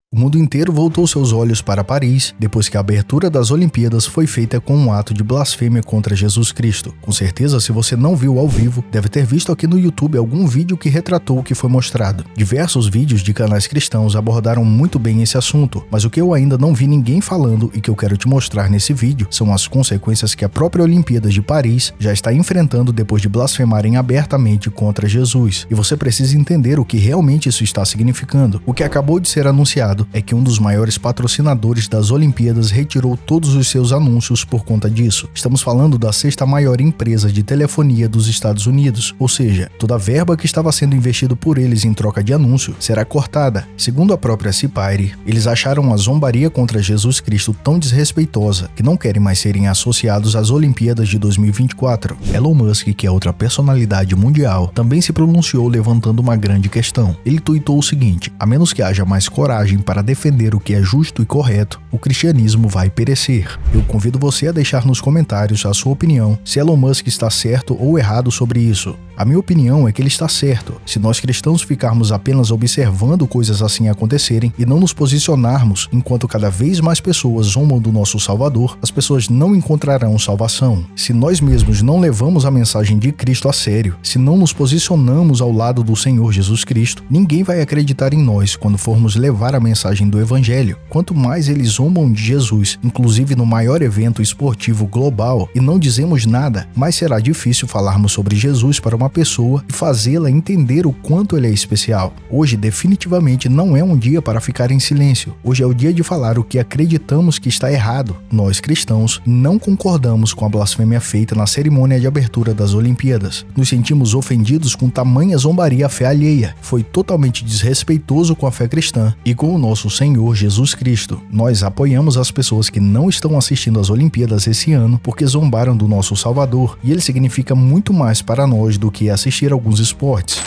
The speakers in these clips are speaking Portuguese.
O mundo inteiro voltou seus olhos para Paris depois que a abertura das Olimpíadas foi feita com um ato de blasfêmia contra Jesus Cristo. Com certeza, se você não viu ao vivo, deve ter visto aqui no YouTube algum vídeo que retratou o que foi mostrado. Diversos vídeos de canais cristãos abordaram muito bem esse assunto, mas o que eu ainda não vi ninguém falando e que eu quero te mostrar nesse vídeo são as consequências que a própria Olimpíadas de Paris já está enfrentando depois de blasfemarem abertamente contra Jesus. E você precisa entender o que realmente isso está significando. O que acabou de ser anunciado é que um dos maiores patrocinadores das Olimpíadas retirou todos os seus anúncios por conta disso. Estamos falando da sexta maior empresa de telefonia dos Estados Unidos, ou seja, toda a verba que estava sendo investido por eles em troca de anúncio será cortada. Segundo a própria Cipire, eles acharam a zombaria contra Jesus Cristo tão desrespeitosa que não querem mais serem associados às Olimpíadas de 2024. Elon Musk, que é outra personalidade mundial, também se pronunciou levantando uma grande questão. Ele tuitou o seguinte: a menos que haja mais coragem para defender o que é justo e correto, o cristianismo vai perecer. Eu convido você a deixar nos comentários a sua opinião, se Elon Musk está certo ou errado sobre isso. A minha opinião é que ele está certo. Se nós cristãos ficarmos apenas observando coisas assim acontecerem e não nos posicionarmos enquanto cada vez mais pessoas zombam do nosso Salvador, as pessoas não encontrarão salvação. Se nós mesmos não levamos a mensagem de Cristo a sério, se não nos posicionamos ao lado do Senhor Jesus Cristo, ninguém vai acreditar em nós quando formos levar a mensagem do Evangelho. Quanto mais eles zombam de Jesus, inclusive no maior evento esportivo global, e não dizemos nada, mais será difícil falarmos sobre Jesus para uma pessoa e fazê-la entender o quanto ele é especial. Hoje definitivamente não é um dia para ficar em silêncio. Hoje é o dia de falar o que acreditamos que está errado. Nós cristãos não concordamos com a blasfêmia feita na cerimônia de abertura das Olimpíadas. Nos sentimos ofendidos com tamanha zombaria à fé alheia. Foi totalmente desrespeitoso com a fé cristã e com o nosso Senhor Jesus Cristo. Nós apoiamos as pessoas que não estão assistindo às Olimpíadas esse ano porque zombaram do nosso Salvador, e ele significa muito mais para nós do que assistir alguns esportes.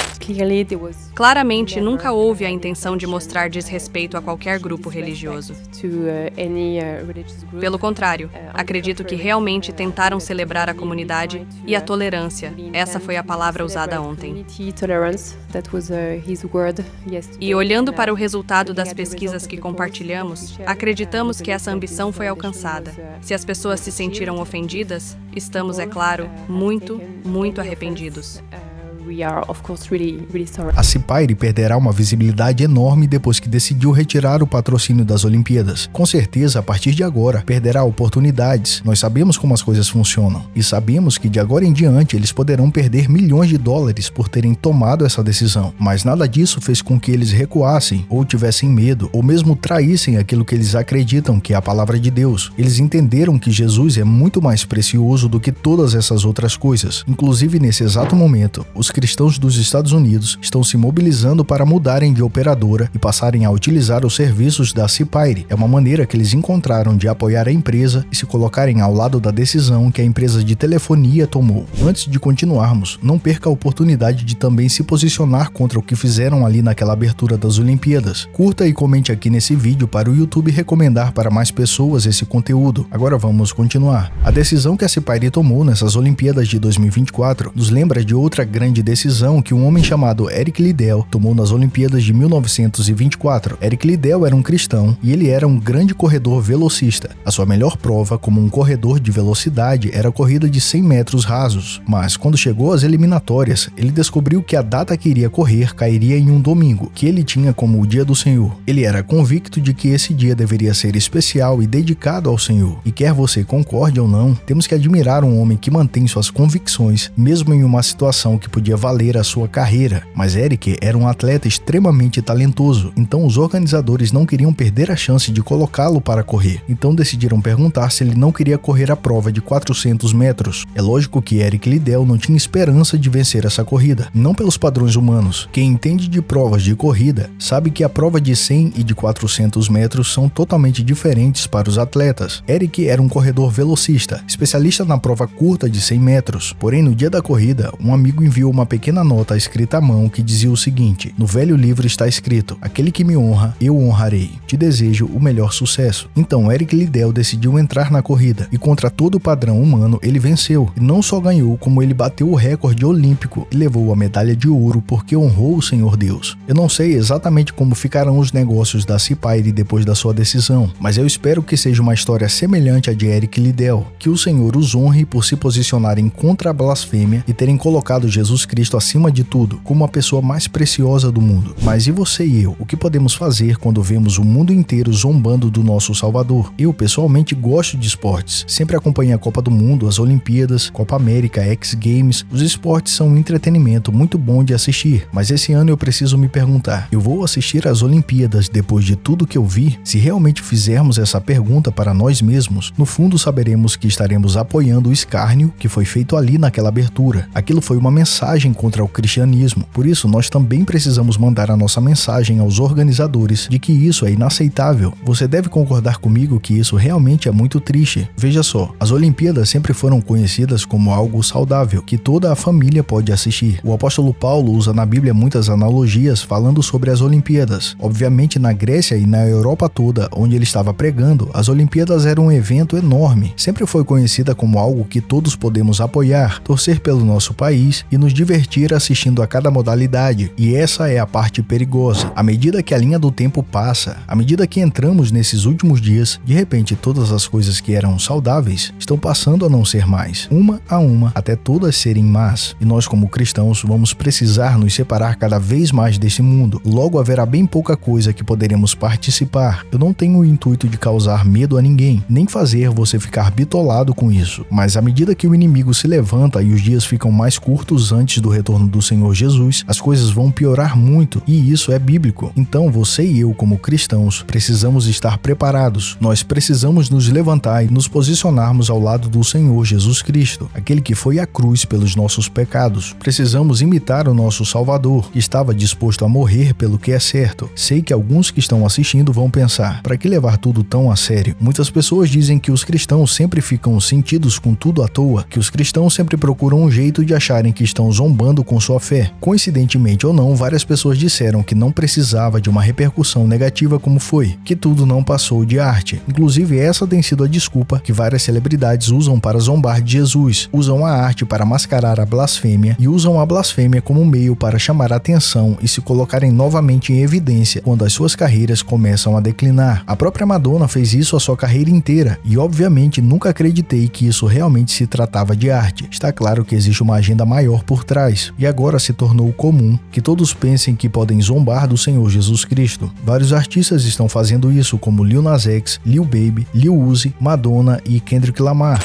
Claramente, nunca houve a intenção de mostrar desrespeito a qualquer grupo religioso. Pelo contrário, acredito que realmente tentaram celebrar a comunidade e a tolerância. Essa foi a palavra usada ontem. E olhando para o resultado das pesquisas que compartilhamos, acreditamos que essa ambição foi alcançada. Se as pessoas se sentiram ofendidas, estamos, é claro, muito arrependidos. A Cipire perderá uma visibilidade enorme depois que decidiu retirar o patrocínio das Olimpíadas. Com certeza, a partir de agora, perderá oportunidades. Nós sabemos como as coisas funcionam e sabemos que de agora em diante eles poderão perder milhões de dólares por terem tomado essa decisão. Mas nada disso fez com que eles recuassem ou tivessem medo ou mesmo traíssem aquilo que eles acreditam que é a palavra de Deus. Eles entenderam que Jesus é muito mais precioso do que todas essas outras coisas. Inclusive, nesse exato momento, os cristãos dos Estados Unidos estão se mobilizando para mudarem de operadora e passarem a utilizar os serviços da Cipire. É uma maneira que eles encontraram de apoiar a empresa e se colocarem ao lado da decisão que a empresa de telefonia tomou. Antes de continuarmos, não perca a oportunidade de também se posicionar contra o que fizeram ali naquela abertura das Olimpíadas. Curta e comente aqui nesse vídeo para o YouTube recomendar para mais pessoas esse conteúdo. Agora vamos continuar. A decisão que a Cipire tomou nessas Olimpíadas de 2024 nos lembra de outra grande decisão que um homem chamado Eric Liddell tomou nas Olimpíadas de 1924. Eric Liddell era um cristão e ele era um grande corredor velocista. A sua melhor prova como um corredor de velocidade era a corrida de 100 metros rasos. Mas quando chegou às eliminatórias, ele descobriu que a data que iria correr cairia em um domingo, que ele tinha como o dia do Senhor. Ele era convicto de que esse dia deveria ser especial e dedicado ao Senhor. E quer você concorde ou não, temos que admirar um homem que mantém suas convicções, mesmo em uma situação que podia valer a sua carreira. Mas Eric era um atleta extremamente talentoso, então os organizadores não queriam perder a chance de colocá-lo para correr. Então decidiram perguntar se ele não queria correr a prova de 400 metros. É lógico que Eric Liddell não tinha esperança de vencer essa corrida, não pelos padrões humanos. Quem entende de provas de corrida sabe que a prova de 100 e de 400 metros são totalmente diferentes para os atletas. Eric era um corredor velocista, especialista na prova curta de 100 metros. Porém, no dia da corrida, um amigo enviou uma pequena nota escrita à mão que dizia o seguinte: no velho livro está escrito: aquele que me honra, eu honrarei. Te desejo o melhor sucesso. Então Eric Liddell decidiu entrar na corrida e contra todo o padrão humano ele venceu. E não só ganhou, como ele bateu o recorde olímpico e levou a medalha de ouro porque honrou o Senhor Deus. Eu não sei exatamente como ficarão os negócios da Seapaire depois da sua decisão, mas eu espero que seja uma história semelhante à de Eric Liddell, que o Senhor os honre por se posicionarem contra a blasfêmia e terem colocado Jesus Cristo acima de tudo, como a pessoa mais preciosa do mundo. Mas e você e eu? O que podemos fazer quando vemos o mundo inteiro zombando do nosso Salvador? Eu, pessoalmente, gosto de esportes. Sempre acompanhei a Copa do Mundo, as Olimpíadas, Copa América, X Games. Os esportes são um entretenimento muito bom de assistir, mas esse ano eu preciso me perguntar: eu vou assistir às Olimpíadas depois de tudo que eu vi? Se realmente fizermos essa pergunta para nós mesmos, no fundo saberemos que estaremos apoiando o escárnio que foi feito ali naquela abertura. Aquilo foi uma mensagem contra o cristianismo. Por isso, nós também precisamos mandar a nossa mensagem aos organizadores de que isso é inaceitável. Você deve concordar comigo que isso realmente é muito triste. Veja só, as Olimpíadas sempre foram conhecidas como algo saudável, que toda a família pode assistir. O apóstolo Paulo usa na Bíblia muitas analogias falando sobre as Olimpíadas. Obviamente, na Grécia e na Europa toda, onde ele estava pregando, as Olimpíadas eram um evento enorme. Sempre foi conhecida como algo que todos podemos apoiar, torcer pelo nosso país e nos divertir assistindo a cada modalidade. E essa é a parte perigosa. À medida que a linha do tempo passa, à medida que entramos nesses últimos dias, de repente todas as coisas que eram saudáveis estão passando a não ser mais, uma a uma, até todas serem más. E nós, como cristãos, vamos precisar nos separar cada vez mais desse mundo. Logo haverá bem pouca coisa que poderemos participar. Eu não tenho o intuito de causar medo a ninguém, nem fazer você ficar bitolado com isso. Mas à medida que o inimigo se levanta e os dias ficam mais curtos antes do retorno do Senhor Jesus, as coisas vão piorar muito, e isso é bíblico. Então você e eu, como cristãos, precisamos estar preparados. Nós precisamos nos levantar e nos posicionarmos ao lado do Senhor Jesus Cristo, aquele que foi à cruz pelos nossos pecados. Precisamos imitar o nosso Salvador, que estava disposto a morrer pelo que é certo. Sei que alguns que estão assistindo vão pensar: para que levar tudo tão a sério? Muitas pessoas dizem que os cristãos sempre ficam sentidos com tudo à toa, que os cristãos sempre procuram um jeito de acharem que estão zombando com sua fé. Coincidentemente ou não, várias pessoas disseram que não precisava de uma repercussão negativa como foi, que tudo não passou de arte. Inclusive, essa tem sido a desculpa que várias celebridades usam para zombar de Jesus. Usam a arte para mascarar a blasfêmia e usam a blasfêmia como meio para chamar a atenção e se colocarem novamente em evidência quando as suas carreiras começam a declinar. A própria Madonna fez isso a sua carreira inteira e, obviamente, nunca acreditei que isso realmente se tratava de arte. Está claro que existe uma agenda maior por trás, e agora se tornou comum que todos pensem que podem zombar do Senhor Jesus Cristo. Vários artistas estão fazendo isso, como Lil Nas X, Lil Baby, Lil Uzi, Madonna e Kendrick Lamar.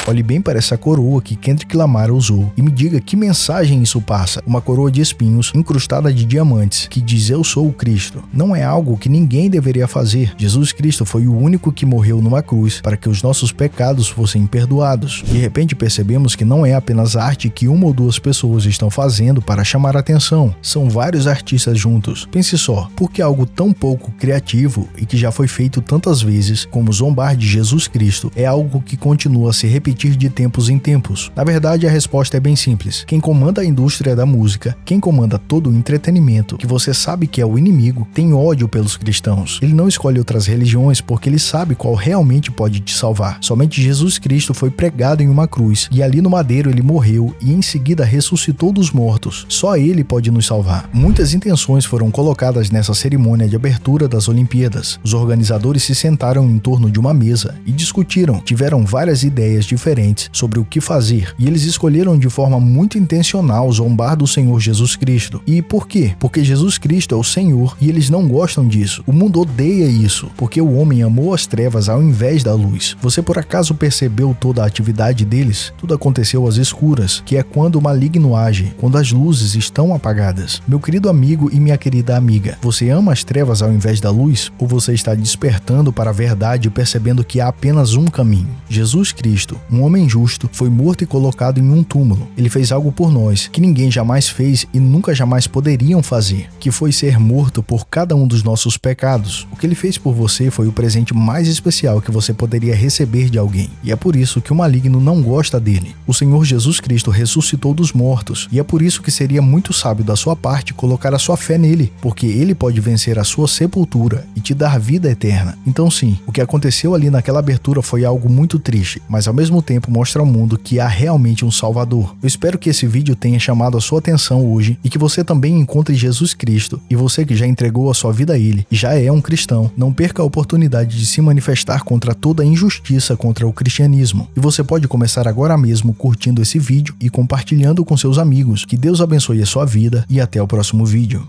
Olhe bem para essa coroa que Kendrick Lamar usou e me diga que mensagem isso passa. Uma coroa de espinhos incrustada de diamantes que diz: eu sou o Cristo. Não é algo que ninguém deveria fazer. Jesus Cristo foi o único que morreu numa cruz para que os nossos pecados fossem perdoados. De repente percebemos que não é apenas arte que uma ou duas pessoas estão fazendo para chamar a atenção. São vários artistas juntos. Pense só, por que algo tão pouco criativo e que já foi feito tantas vezes como zombar de Jesus Cristo é algo que continua a se repetir de tempos em tempos? Na verdade, a resposta é bem simples. Quem comanda a indústria da música, quem comanda todo o entretenimento, que você sabe que é o inimigo, tem ódio pelos cristãos. Ele não escolhe outras religiões porque ele sabe qual realmente pode te salvar. Somente Jesus Cristo foi pregado em uma cruz e ali no madeiro ele morreu e em seguida ressuscitou dos mortos. Só ele pode nos salvar. Muitas intenções foram colocadas nessa cerimônia de abertura das Olimpíadas. Os organizadores se sentaram em torno de uma mesa e discutiram. Tiveram várias ideias diferentes sobre o que fazer e eles escolheram de forma muito intencional zombar do Senhor Jesus Cristo. E por quê? Porque Jesus Cristo é o Senhor e eles não gostam disso. O mundo odeia isso, porque o homem amou as trevas ao invés da luz. Você por acaso percebeu toda a atividade deles? Tudo aconteceu às escuras, que é quando o maligno age, quando as luzes estão apagadas. Meu querido amigo e minha querida amiga, você ama as trevas ao invés da luz? Ou você está disposto despertando para a verdade e percebendo que há apenas um caminho. Jesus Cristo, um homem justo, foi morto e colocado em um túmulo. Ele fez algo por nós que ninguém jamais fez e nunca jamais poderiam fazer, que foi ser morto por cada um dos nossos pecados. O que ele fez por você foi o presente mais especial que você poderia receber de alguém. E é por isso que o maligno não gosta dele. O Senhor Jesus Cristo ressuscitou dos mortos, e é por isso que seria muito sábio da sua parte colocar a sua fé nele, porque ele pode vencer a sua sepultura e te dar vida eterna. Então sim, o que aconteceu ali naquela abertura foi algo muito triste, mas ao mesmo tempo mostra ao mundo que há realmente um Salvador. Eu espero que esse vídeo tenha chamado a sua atenção hoje e que você também encontre Jesus Cristo. E você que já entregou a sua vida a ele e já é um cristão, não perca a oportunidade de se manifestar contra toda a injustiça contra o cristianismo. E você pode começar agora mesmo curtindo esse vídeo e compartilhando com seus amigos. Que Deus abençoe a sua vida e até o próximo vídeo.